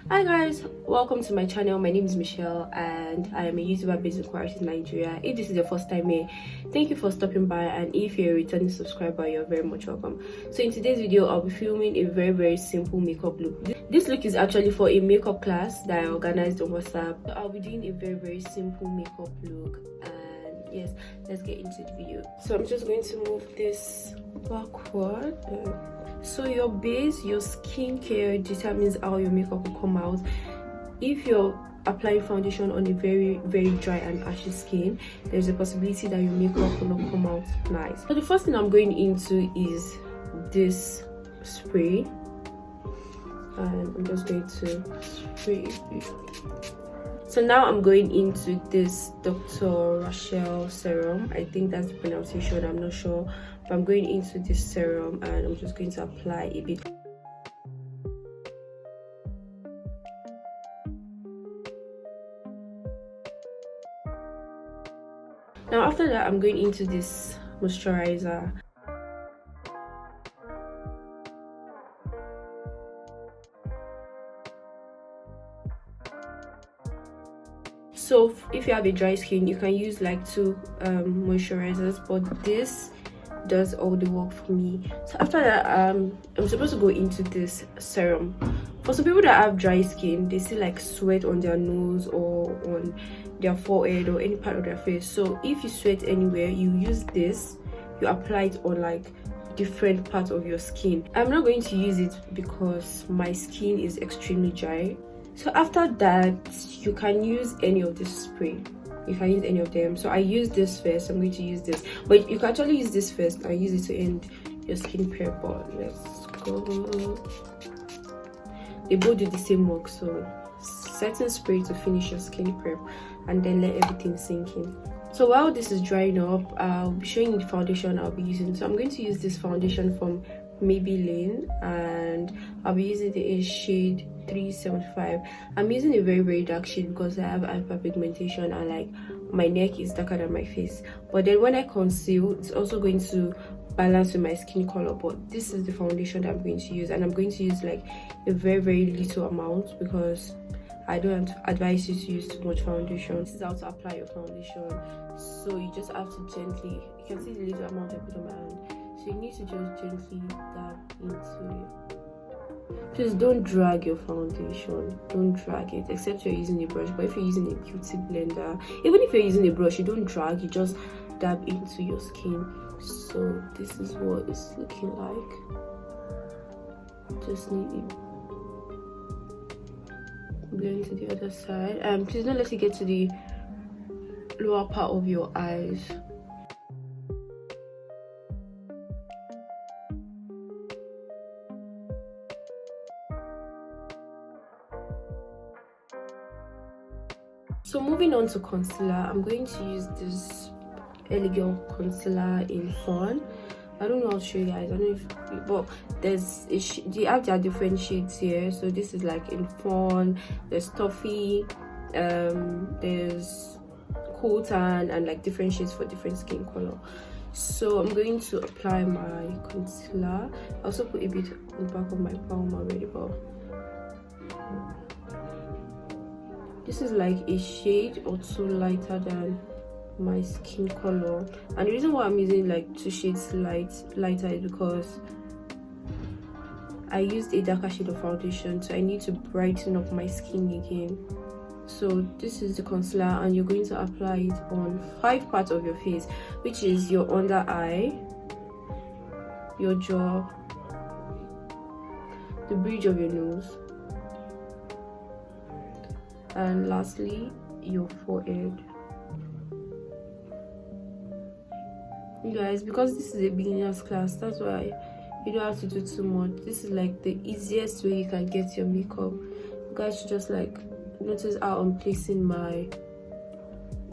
Hi guys, welcome to my channel. My name is Michelle and I am a YouTuber based in Kwara City, Nigeria. If this is your first time here, thank you for stopping by, and if you're a returning subscriber, you're very much welcome. So in today's video, I'll be filming a very simple makeup look. This look is actually for a makeup class that I organized on WhatsApp. So I'll be doing a very simple makeup look, and yes, let's get into the video. So I'm just going to move this backward. So your base, your skincare determines how your makeup will come out. If you're applying foundation on a very dry and ashy skin, there's a possibility that your makeup will not come out nice. So the first thing I'm going into is this spray, and I'm just going to spray it. So now I'm going into this Dr. Rachel serum. I think that's the pronunciation, I'm not sure, but I'm going into this serum and I'm just going to apply a bit. Now after that, I'm going into this moisturizer. So if you have a dry skin, you can use like two moisturizers, but this does all the work for me. So after that, I'm supposed to go into this serum. For some people that have dry skin, they see like sweat on their nose or on their forehead or any part of their face. So if you sweat anywhere, you use this, you apply it on like different parts of your skin. I'm not going to use it because my skin is extremely dry. So after that, you can use any of this spray. You can use any of them. So I use this first. I'm going to use this, but you can actually use this first and use it to end your skin prep. But let's go. They both do the same work. So certain spray to finish your skin prep and then let everything sink in. So while this is drying up, I'll be showing you the foundation I'll be using. So I'm going to use this foundation from Maybelline, and I'll be using the shade 375. I'm using a very dark shade because I have hyperpigmentation and like my neck is darker than my face. But then when I conceal, it's also going to balance with my skin color. But this is the foundation that I'm going to use, and I'm going to use like a very little amount because I don't advise you to use too much foundation. This is how to apply your foundation. So you just have to gently, you can see the little amount I put on my hand. So you need to just gently dab into it. Please don't drag your foundation, don't drag it, except you're using a brush. But if you're using a beauty blender, even if you're using a brush, you don't drag, you just dab into your skin. So this is what it's looking like. Just need it. Blend to the other side, and please don't let it get to the lower part of your eyes. So moving on to concealer, I'm going to use this Elegant concealer in Fawn. I don't know how to show you guys. I don't know if, but there's they have their different shades here. So this is like in Fawn, there's Toffee, there's Cool Tan, and like different shades for different skin color. So I'm going to apply my concealer. I also put a bit on the back of my palm already, but this is like a shade or two lighter than my skin color, and the reason why I'm using like 2 shades lighter is because I used a darker shade of foundation, so I need to brighten up my skin again. So this is the concealer, and you're going to apply it on 5 parts of your face, which is your under eye, your jaw, the bridge of your nose, and lastly your forehead. You guys, because this is a beginner's class, that's why you don't have to do too much. This is like the easiest way you can get your makeup. You guys should just like notice how I'm placing my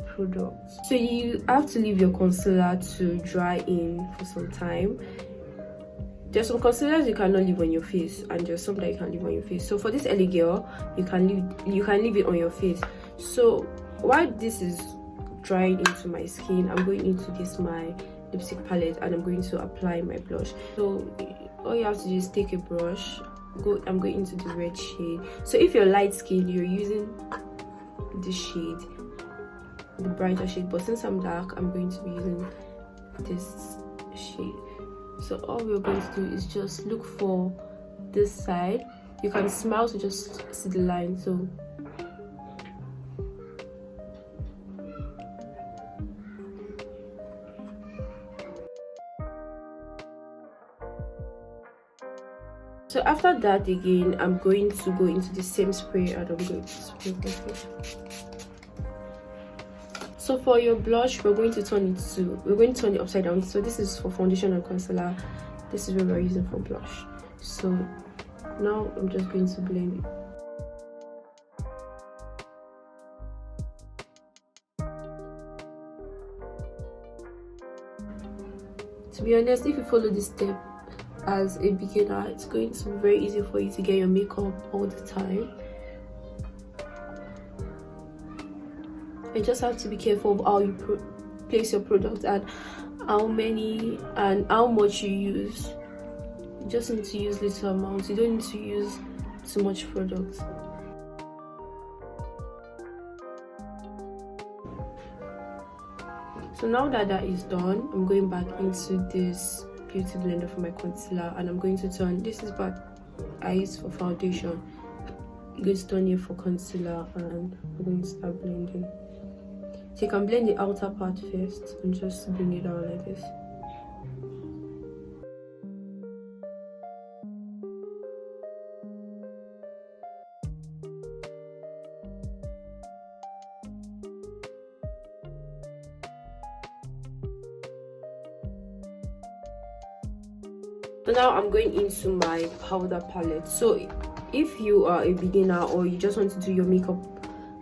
products. So you have to leave your concealer to dry in for some time. There's some concealers you cannot leave on your face, and there's some that you can leave on your face. So for this Elegant, you can leave it on your face. So while this is drying into my skin, I'm going into this my lipstick palette and I'm going to apply my blush. So all you have to do is take a brush I'm going into the red shade. So if you're light skin, you're using this shade, the brighter shade, but since I'm dark, I'm going to be using this shade. So all we're going to do is just look for this side. You can smile to just see the line. So after that, again, I'm going to go into the same spray and I'm going to spray this. So for your blush, we're going to turn it upside down. So this is for foundation and concealer. This is what we're using for blush. So now I'm just going to blend it. To be honest, if you follow this step as a beginner, it's going to be very easy for you to get your makeup all the time. You just have to be careful of how you place your product and how many and how much you use. You just need to use little amounts. You don't need to use too much product. So now that that is done, I'm going back into this beauty blender for my concealer and I'm going to turn, this is what I use for foundation. I'm going to turn it for concealer and I'm going to start blending. So you can blend the outer part first and just bring it down like this. So now I'm going into my powder palette. So if you are a beginner or you just want to do your makeup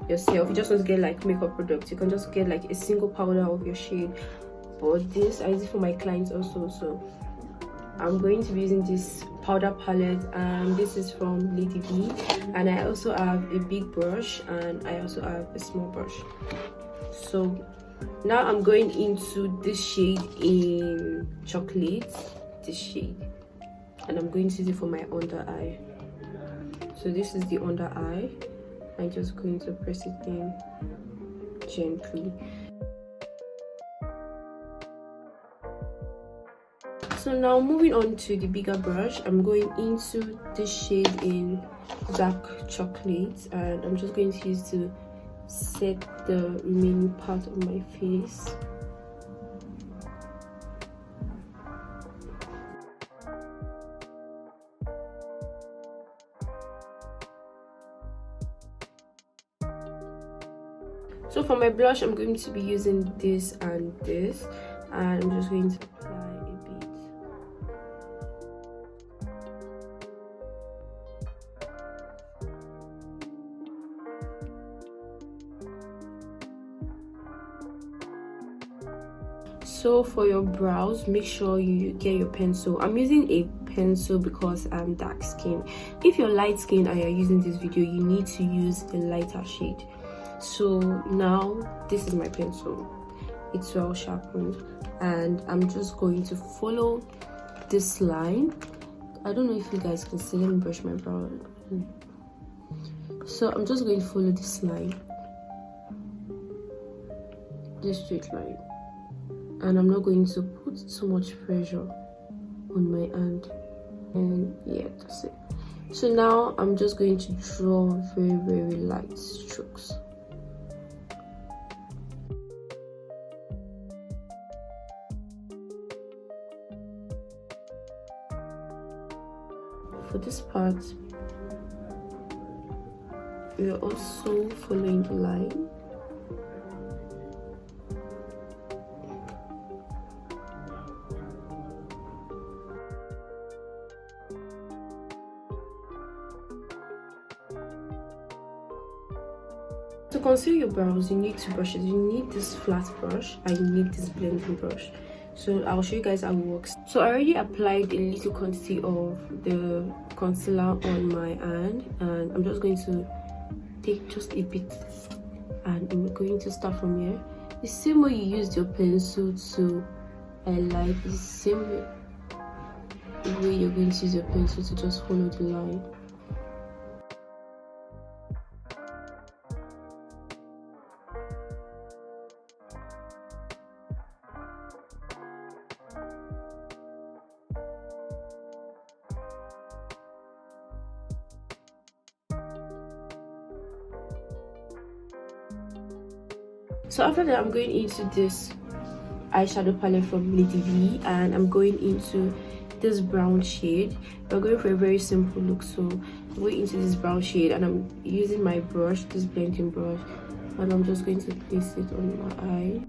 yourself, you just want to get like makeup products, you can just get like a single powder of your shade. But this I use it for my clients also. So I'm going to be using this powder palette and this is from Lady B, and I also have a big brush and I also have a small brush. So now I'm going into this shade in chocolate, this shade, and I'm going to use it for my under eye. So this is the under eye. I'm just going to press it in gently. So now moving on to the bigger brush, I'm going into this shade in dark chocolate and I'm just going to use to set the remaining part of my face. So for my blush, I'm going to be using this and this, and I'm just going to apply a bit. So for your brows, make sure you get your pencil. I'm using a pencil because I'm dark skin. If you're light skin and you're using this video, you need to use a lighter shade. So now this is my pencil, it's well sharpened, and I'm just going to follow this line. I don't know if you guys can see, let me brush my brow. So I'm just going to follow this line, this straight line, and I'm not going to put too much pressure on my hand, and yeah, that's it. So now I'm just going to draw very, very light strokes. For this part, we are also following the line. To conceal your brows, you need two brushes. You need this flat brush and you need this blending brush. So I'll show you guys how it works. So I already applied a little quantity of the concealer on my hand, and I'm just going to take just a bit, and I'm going to start from here. The same way you used your pencil to highlight, the same way the way you're going to use your pencil to just follow the line. So after that, I'm going into this eyeshadow palette from Lady V, and I'm going into this brown shade. We're going for a very simple look, so I'm going into this brown shade, and I'm using my brush, this blending brush, and I'm just going to place it on my eye.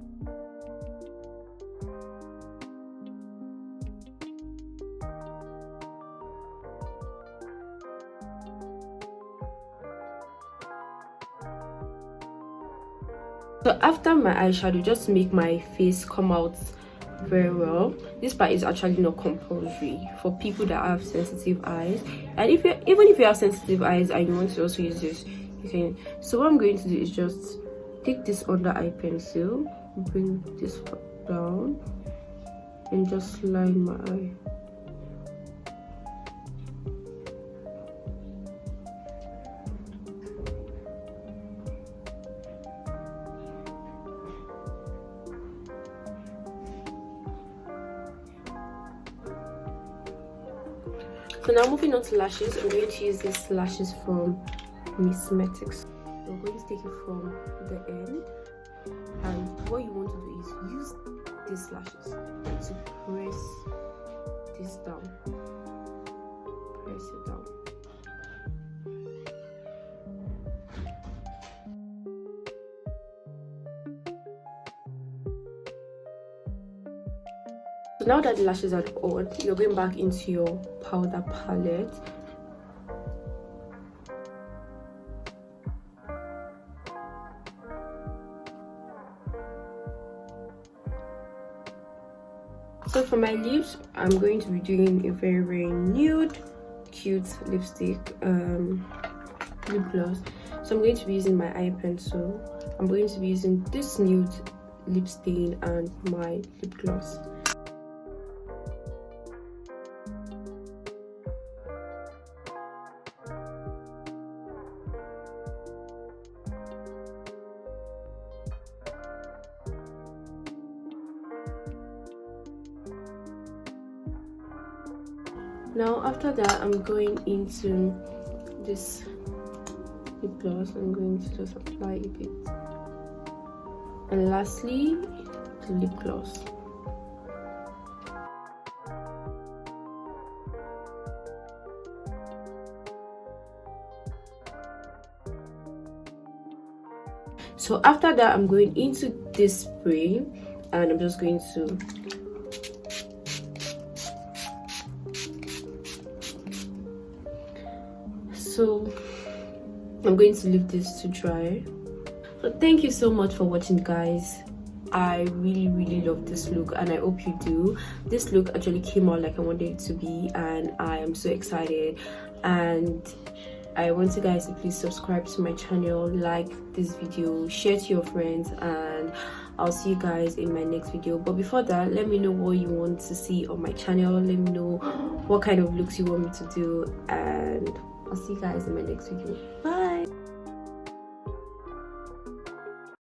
So after my eyeshadow, just to make my face come out very well, this part is actually not compulsory for people that have sensitive eyes, and even if you have sensitive eyes and you want to also use this, you can. So what I'm going to do is just take this under eye pencil, bring this down, and just line my eye. So now moving on to lashes, I'm going to use these lashes from Miss Metics. I'm going to take it from the end, and what you want to do is use these lashes to press this down. Press it down. So now that the lashes are on, you're going back into your powder palette. So for my lips, I'm going to be doing a very nude, cute lipstick, lip gloss. So I'm going to be using my eye pencil. I'm going to be using this nude lip stain and my lip gloss. Now after that, I'm going into this lip gloss. I'm going to just apply a bit, and lastly the lip gloss. So after that, I'm going into this spray, and I'm just going to I'm going to leave this to dry. So thank you so much for watching, guys. I really love this look, and I hope you do. This look actually came out like I wanted it to be, and I am so excited. And I want you guys to please subscribe to my channel, like this video, share to your friends, and I'll see you guys in my next video. But before that, let me know what you want to see on my channel. Let me know what kind of looks you want me to do, and I'll see you guys in my next video. Bye.